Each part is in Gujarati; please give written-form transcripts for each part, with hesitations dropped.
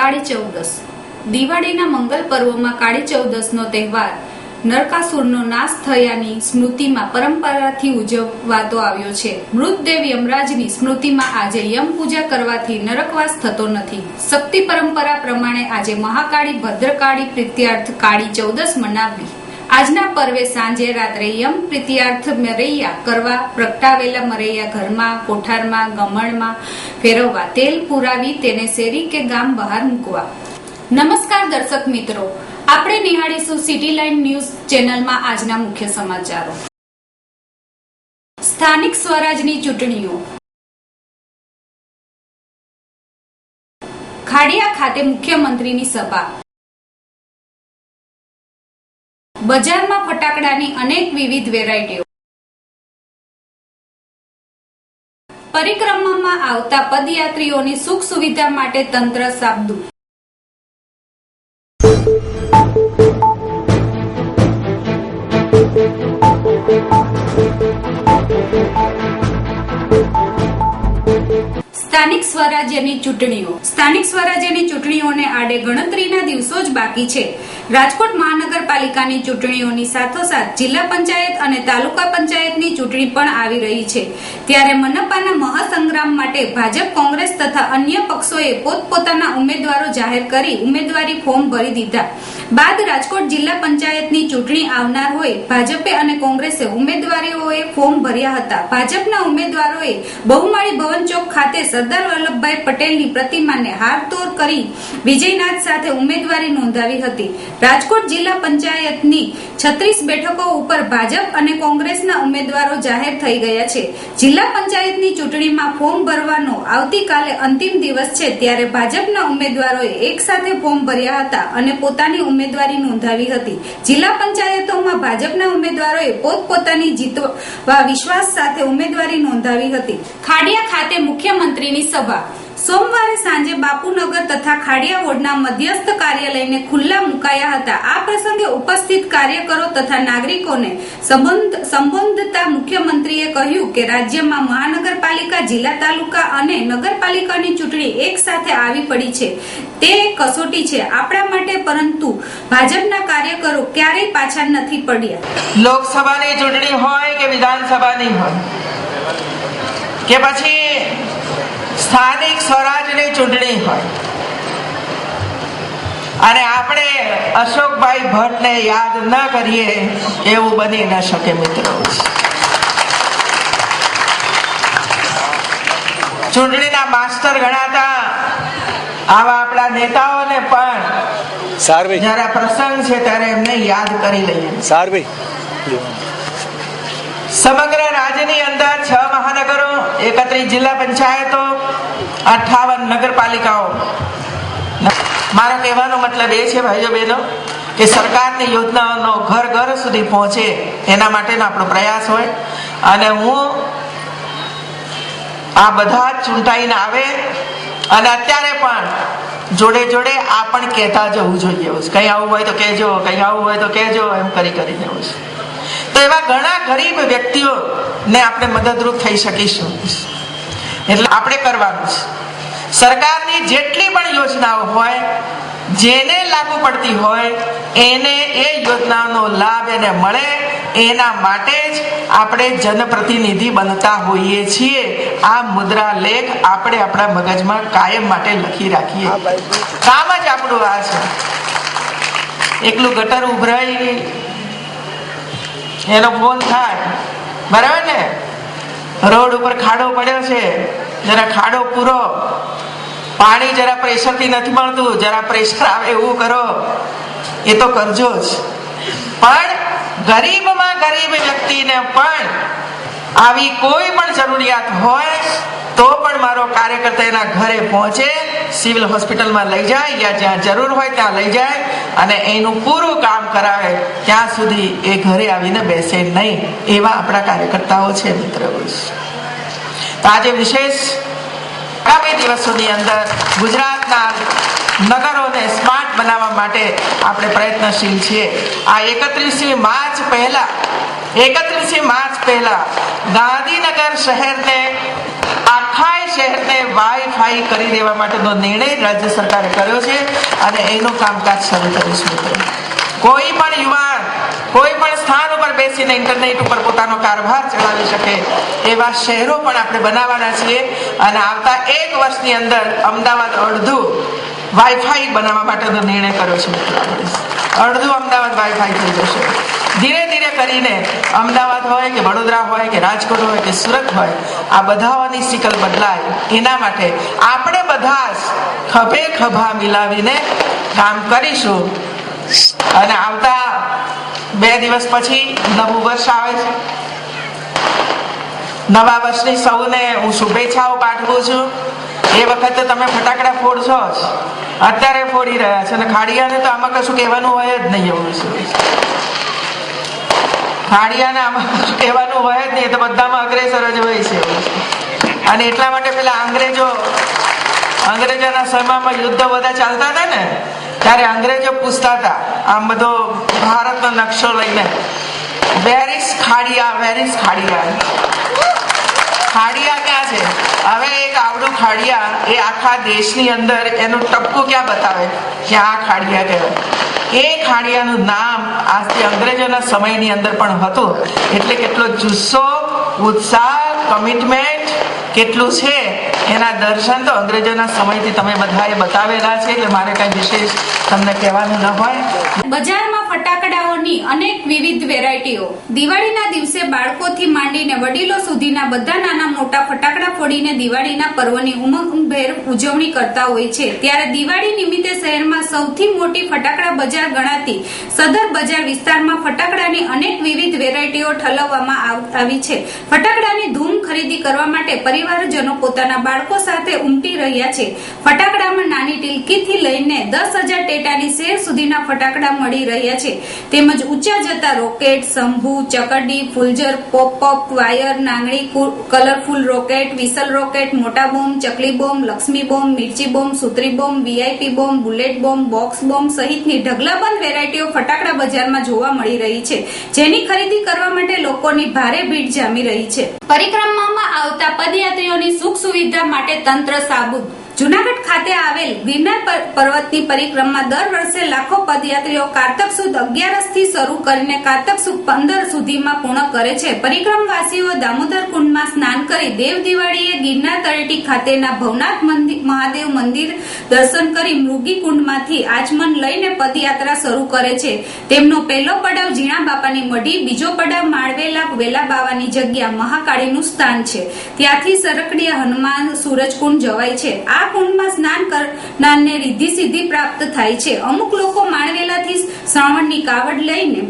કાળી ચૌદસ દિવાળીના મંગલ પર્વમાં કાળી ચૌદસનો તહેવાર નરકાસુરનો નાશ થયાની સ્મૃતિમાં પરંપરાથી ઉજવાતો આવ્યો છે। મૃતદેવ યમરાજની સ્મૃતિમાં આજે યમ પૂજા કરવાથી નરકવાસ થતો નથી। શક્તિ પરંપરા પ્રમાણે આજે મહાકાળી ભદ્રકાળી પ્રીત્યાર્થ કાળી ચૌદસ મનાવવી। આજના પર્વે સાંજે રાત્રે યમ પ્રીત્યાર્થ મરૈયા કરવા પ્રગટાવેલા મરૈયા ઘરમાં, કોઠારમાં, ગમણમાં ફેરવવા, તેલ પુરાવી તેને શેરી કે ગામ બહાર મૂકવા। નમસ્કાર દર્શક મિત્રો, આપણે નિહાળીશું સિટી લાઇન ન્યૂઝ ચેનલમાં આજના મુખ્ય સમાચારો। સ્થાનિક સ્વરાજની ચૂંટણીઓ। ખાડિયા ખાતે મુખ્યમંત્રીની સભા। બજારમાં ફટાકડાની અનેક વિવિધ વેરાયટીઓ। પરિક્રમામાં આવતા પદયાત્રીઓની સુખ સુવિધા માટે તંત્ર સાબદું। સ્થાનિક સ્વરાજ્યની ચૂંટણીઓને આડે ગણતરીના દિવસો જ બાકી છે। રાજકોટ મહાનગરપાલિકાની ચૂંટણીઓની સાથોસાથ જિલ્લા પંચાયત અને તાલુકા પંચાયતની ચૂંટણી પણ આવી રહી છે। ત્યારે મનપાના મહાસંગ્રામ માટે ભાજપ, કોંગ્રેસ તથા અન્ય પક્ષોએ પોતપોતાના ઉમેદવારો જાહેર કરી ઉમેદવારી ફોર્મ ભરી દીધા બાદ રાજકોટ જિલ્લા પંચાયતની ચૂંટણી આવનાર હોય ભાજપે અને કોંગ્રેસે ઉમેદવારોએ ફોર્મ ભર્યા હતા। ભાજપના ઉમેદવારોએ બહુમાળી ભવન ચોક ખાતે સરદાર વલ્લભભાઈ પટેલની પ્રતિમાને હારતોડ કરી વિજયનાથ સાથે ઉમેદવારી નોંધાવી હતી। રાજકોટ જિલ્લા પંચાયતની 36 બેઠકો ઉપર ભાજપ અને કોંગ્રેસના ઉમેદવારો જાહેર થઈ ગયા છે। જિલ્લા પંચાયતની ચૂંટણીમાં ફોર્મ ભરવાનો આવતીકાલે અંતિમ દિવસ છે, ત્યારે ભાજપના ઉમેદવારોએ એક સાથે ફોર્મ ભર્યા હતા અને પોતાની ઉમેદવારી નોંધાવી હતી। જિલ્લા પંચાયતોમાં ભાજપના ઉમેદવારોએ પોતપોતાની જીતવા વિશ્વાસ સાથે ઉમેદવારી નોંધાવી હતી। ખાડિયા ખાતે મુખ્યમંત્રીની સભા। સોમવારે સાંજે બાપુનગર તથા ખાડિયા વોર્ડના મધ્યસ્થ કાર્યાલયને ખુલ્લા મુકાયા હતા। આ પ્રસંગે ઉપસ્થિત કાર્યકરો તથા નાગરિકોને સંબોધતા મુખ્યમંત્રીએ કહ્યું કે રાજ્યમાં મહાનગરપાલિકા, જિલ્લા, તાલુકા અને નગરપાલિકાની ચૂંટણી એક સાથે આવી પડી છે। તે એક કસોટી છે આપણા માટે, પરંતુ ભાજપના કાર્યકરો ક્યારેય પાછા નથી પડ્યા। લોકસભાની ચૂંટણી હોય કે વિધાનસભાની હોય કે પછી સ્થાનિક સ્વરાજની ચૂંટણી હોય, અને આપણે અશોકભાઈ ભટ્ટને યાદ ન કરીએ એવું બની ન શકે મિત્રો। ચૂંટણીના માસ્ટર ગણાતા આવા આપણા નેતાઓને પણ જયારે પ્રસંગ છે ત્યારે એમને યાદ કરી લઈએ। સમગ્ર રાજ્યની અંદર 6 મહાનગરો, 31 જિલ્લા પંચાયતો, 58 નગરપાલિકાઓ। મારો કહેવાનો મતલબ એ છે ભાઈઓ બહેનો કે સરકારની યોજનાઓનો ઘર ઘર સુધી પહોંચે એના માટેનો આપણો પ્રયાસ હોય, અને હું આ બધા જ ચૂંટાઈને આવે અને અત્યારે પણ જોડે જોડે આ પણ કહેતા જવું જોઈએ। કઈ આવું હોય તો કહેજો, કઈ આવું હોય તો કહેજો, એમ કરી જવું છે। તો એવા ઘણા ગરીબ વ્યક્તિઓને આપણે મદદરૂપ થઈ શકીશું, એટલે આપણે કરવાનું છે। સરકારની જેટલી પણ યોજનાઓ હોય, જેને લાગુ પડતી હોય એને એ યોજનાનો લાભ એને મળે, એના માટે જ આપણે જનપ્રતિનિધિ બનતા હોઈએ છીએ। આ મુદ્રા લેખ આપણે આપણા મગજમાં કાયમ માટે લખી રાખીએ। કામ જ આપણું આ છે। એકલું ગટર ઉભરાઈ એનો ફોન થાય, બરાબર ને? રોડ ઉપર ખાડો પડ્યો છે, જરા ખાડો પૂરો, પાણી જરા પ્રેશર થી નથી મળતું, જરા પ્રેશર આવે એવું કરો, એ તો કરજો જ। પણ ગરીબમાં ગરીબ વ્યક્તિને પણ આવી કોઈ પણ જરૂરિયાત હોય તો પણ મારો કાર્યકર્તા એના ઘરે પહોંચે, સિવિલ હોસ્પિટલમાં લઈ જાય, યા જ્યાં જરૂર હોય ત્યાં લઈ જાય અને એનું પૂરું કામ કરાવે, ત્યાં સુધી એ ઘરે આવીને બેસે નહીં। એવા આપણા કાર્યકર્તાઓ છે મિત્રો। તો આજે વિશેષ આગામી દિવસોની અંદર ગુજરાતના નગરોને સ્માર્ટ બનાવવા માટે આપણે પ્રયત્નશીલ છીએ। આ 31મી માર્ચ પહેલા ગાંધીનગર શહેરને આખા શહેરને વાઈફાઈ કરી દેવા માટેનો નિર્ણય રાજ્ય સરકારે કર્યો છે અને એનું કામકાજ શરૂ કરીશું મિત્રો. કોઈ પણ યુવાન કોઈ પણ સ્થાન ઉપર બેસીને ઇન્ટરનેટ ઉપર પોતાનો કારભાર ચલાવી શકે એવા શહેરો પણ આપણે બનાવવાના છીએ અને આવતા 1 વર્ષની અંદર અમદાવાદ અડધું વાઈફાઈ બનાવવા માટેનો નિર્ણય કર્યો છે મિત્રો. અડધું અમદાવાદ વાઈફાઈ થઈ જશે. ધીરે ધીરે કરીને અમદાવાદ હોય કે વડોદરા હોય કે રાજકોટ હોય કે સુરત હોય આ બધાની સિકલ બદલાય એના માટે આપણે બધા જ ખભે ખભા મિલાવીને કામ કરીશું. અને આવતા 2 દિવસ પછી નવું વર્ષ આવે છે. નવા વર્ષની સૌને હું શુભેચ્છાઓ પાઠવું છું. એ વખતે તમે ફટાકડા ફોડશો જ, અત્યારે ફોડી રહ્યા છે અને ખાડિયાને તો આમાં કશું કહેવાનું હોય જ નહીં. એવું છે ખાડિયાને આમાં કશું કહેવાનું હોય જ નહીં, તો બધામાં અગ્રેસર જ હોય છે. અને એટલા માટે પેલા અંગ્રેજોના સમયમાં યુદ્ધ બધા ચાલતા હતા ને ત્યારે અંગ્રેજો પૂછતા હતા આમ બધો ભારતનો નકશો લઈને, where is Khadia, where is Khadia? Khadia ક્યાં છે? હવે એક આવડું ખાડિયા એ આખા દેશની અંદર એનું ટપકું ક્યાં બતાવે કે આ ખાડિયા કહેવાય. એ ખાડિયાનું નામ આજથી અંગ્રેજોના સમયની અંદર પણ હતું. એટલે કેટલો જુસ્સો, ઉત્સાહ, કમિટમેન્ટ કેટલું છે એના દર્શન તો અંગ્રેજોના સમયથી તમે બધાએ બતાવેલા છે. એટલે મારે કઈ વિશેષ તમને કહેવાનું ન હોય. બજારમાં ફટાકડાઓની અનેક વિવિધ વેરાયટીઓ. દિવાળીના દિવસે બાળકોથી માંડીને વડીલો સુધીના બધા નાના મોટા ફટાકડા ફોડીને દિવાળીના પર્વની ઉમંગભેર ઉજવણી કરતા હોય છે. ત્યારે દિવાળી નિમિત્તે શહેરમાં સૌથી મોટી ફટાકડા બજાર ગણાતી સદર બજાર વિસ્તારમાં ફટાકડાની અનેક વિવિધ વેરાયટીઓ ઠલવવામાં આવી છે. ફટાકડાની ધૂમ ખરીદી કરવા માટે પરિવારજનો પોતાના બાળકો સાથે ઉમટી રહ્યા છે. ફટાકડામાં નાની ટીલકીથી લઈને 10,000 ટેટાની શેર સુધીના ફટાકડા મળી રહ્યા છે. તેમજ ઊંચા જતા રોકેટ, શંભુ, ચકરડી, ફૂલઝર, પોપ વાયર, નાંગણી, કલરફુલ રોકેટ, વિસલ રોકેટ, મોટા બોમ્બ, ચકલી બોમ્બ, લક્ષ્મી બોમ્બ, મિર્ચી બોમ્બ, સુત્રી bomb, VIP bomb, bullet bomb, box bomb સહિતની ઢગલાબંધ વેરાયટીઓ ફટાકડા બજારમાં જોવા મળી રહી છે, જેની ખરીદી કરવા માટે લોકોની ભારે ભીડ જામી રહી છે. પરિક્રમામાં આવતા પદયાત્રીઓની સુખ સુવિધા માટે તંત્ર સાબુદ. જુનાગઢ ખાતે આવેલ ગિરનાર પર્વતની પરિક્રમા દર વર્ષે લાખો પદયાત્રીઓ કારતક સુદ 11 થી શરૂ કરીને કારતક સુદ 15 સુધીમાં પૂર્ણ કરે છે. પરિક્રમવાસીઓ દામોદર કુંડમાં સ્નાન કરી દેવ દિવાળીએ ગિરનાર તળેટી ખાતેના ભવનાથ મહાદેવ મંદિર દર્શન કરી મૃગી કુંડમાંથી આચમન લઈને પદયાત્રા શરૂ કરે છે. તેમનો પહેલો પડાવ ઝીણા બાપાની મઢી, બીજો પડાવ માળવેલા વેલા બાવાની જગ્યા મહાકાળીનું સ્થાન છે. ત્યાંથી સરકડિયા હનુમાન સૂરજકુંડ જવાય છે. આ કુંડમાં સ્નાન કરનારને રિદ્ધિ સિદ્ધિ પ્રાપ્ત થાય છે. અમુક લોકો માણવેલાથી શ્રાવણની કાવડ લઈને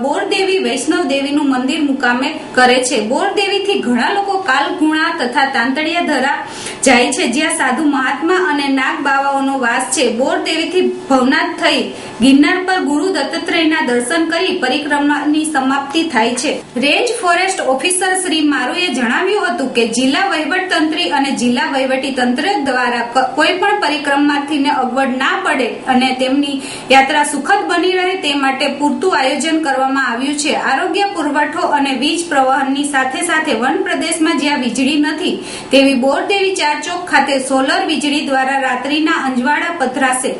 બોરદેવી વૈષ્ણવ દેવીનું મંદિર મુકામે કરે છે. બોરદેવીથી ઘણા લોકો કાલગુણા તથા તાંતડિયા ધરા જાય છે, જ્યાં સાધુ મહાત્મા અને નાગ બાવાઓનો વાસ છે. બોરદેવીથી ભવનાથ થઈ ગિરનાર પર ગુરુ દત્તાત્રેયના દર્શન કરી પરિક્રમાની સમાપ્તિ થાય છે. રેન્જ ફોરેસ્ટ ઓફિસર શ્રી મારુએ જણાવ્યું હતું કે જિલ્લા વહીવટતંત્રી અને જિલ્લા વહીવટી તંત્ર દ્વારા કોઈ પણ પરિક્રમાર્થીને અગવડ ના પડે અને તેમની યાત્રા સુખદ બની રહે તે માટે પૂરતું આયોજન કરવામાં આવ્યું છે. આરોગ્ય પુરવઠો અને વીજ પ્રવહનની સાથે સાથે વન પ્રદેશમાં જ્યાં વીજળી નથી તેવી બોરદેવી 4 ચોક ખાતે સોલર વીજળી દ્વારા રાત્રિના અંજવાળા પથરાશે.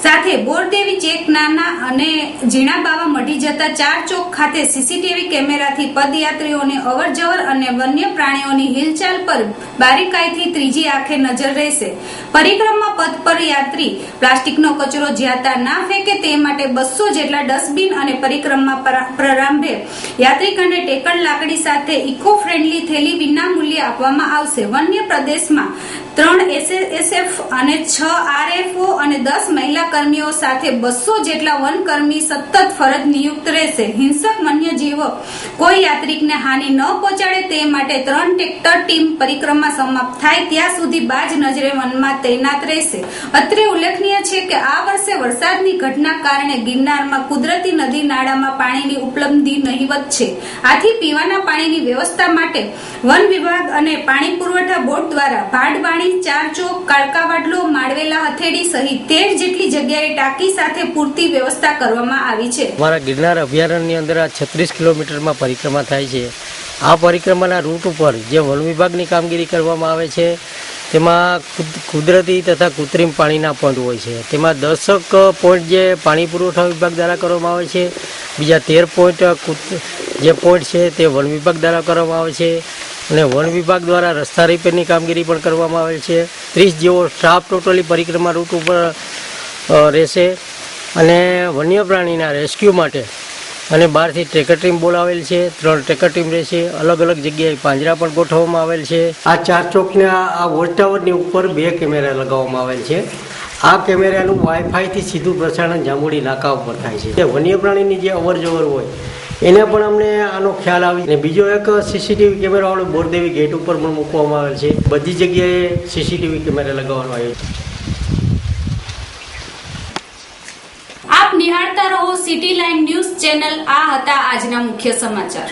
સાથે બોરદેવી ચેક નાના અને ઝીણા બાવા મઢી જતા 4 ચોક ખાતે સીસીટીવી કેમેરાથી પદયાત્રીઓની અવરજવર અને વન્ય પ્રાણીઓની હિલચાલ પર બારીકાઈથી ત્રીજી આંખે નજર રહેશે. પરિક્રમા પથ પર યાત્રી પ્લાસ્ટિકનો કચરો જ્યાં ત્યાં ના ફેંકે તે માટે 200 જેટલા ડસ્ટબિન અને પરિક્રમા પ્રારંભે યાત્રિકોને ટેકણ લાકડી સાથે ઇકો ફ્રેન્ડલી થેલી વિના મૂલ્યે આપવામાં આવશે. વન્ય પ્રદેશમાં 3 એસએસએફ અને 6 આરએફઓ અને 10 મહિલા કર્મીઓ સાથે 200 જેટલા વનકર્મી સતત ફરજ નિયુક્ત રહેશે. હિંસક વન્યજીવો કોઈ યાત્રિકને હાનિ ન પહોંચાડે તે માટે 3 ટ્રેક્ટર ટીમ પરિક્રમા સમાપ્ત થાય ત્યાં સુધી બાજ નજરે વનમાં તૈનાત રહેશે. અત્રે ઉલ્લેખનીય છે કે આ વર્ષે વરસાદની ઘટના કારણે ગિરનારમાં કુદરતી નદી નાળામાં પાણીની ઉપલબ્ધિ નહિવત છે. આથી પીવાના પાણીની વ્યવસ્થા માટે વન વિભાગ અને પાણી પુરવઠા બોર્ડ દ્વારા ભાડવાણી, 4 ચોક, કાળકાવાડલો, માળવેલા હથેળી સહિત 13 જેટલી જગ્યાએ ટાંકી સાથે પૂરતી વ્યવસ્થા કરવામાં આવી છે. અમારા ગિરનાર અભયારણ્યની અંદર આ 36 કિલોમીટરમાં પરિક્રમા થાય છે. આ પરિક્રમાના રૂટ ઉપર જે વન વિભાગની કામગીરી કરવામાં આવે છે તેમાં કુદરતી તથા કૃત્રિમ પાણીના પોઈન્ટ હોય છે. તેમાં 10 પોઈન્ટ જે પાણી પુરવઠા વિભાગ દ્વારા કરવામાં આવે છે, બીજા 13 પોઈન્ટ જે પોઈન્ટ છે તે વન વિભાગ દ્વારા કરવામાં આવે છે, અને વન વિભાગ દ્વારા રસ્તા રિપેરની કામગીરી પણ કરવામાં આવે છે. 30 જેવો સ્ટાફ ટોટલી પરિક્રમા રૂટ ઉપર રહેશે, અને વન્ય પ્રાણીના રેસ્ક્યુ માટે અને બહારથી ટ્રેકર ટીમ બોલાવેલ છે. 3 ટ્રેકર ટીમ રહેશે. અલગ અલગ જગ્યાએ પાંજરા પણ ગોઠવવામાં આવેલ છે. આ 4 ચોકના આ વોચ ટાવરની ઉપર 2 કેમેરા લગાવવામાં આવેલ છે. આ કેમેરાનું વાઈફાઈથી સીધું પ્રસારણ જાંબુડી નાકા ઉપર થાય છે. વન્ય પ્રાણીની જે અવર જવર હોય એને પણ અમને આનો ખ્યાલ આવી. અને બીજો એક સીસીટીવી કેમેરા વાળો બોરદેવી ગેટ ઉપર પણ મૂકવામાં આવેલ છે. બધી જગ્યાએ સીસીટીવી કેમેરા લગાવવામાં આવ્યો છે. આપ નિહાળતા રહો સિટી લાઇન ન્યૂઝ ચેનલ. આ હતા આજના મુખ્ય સમાચાર.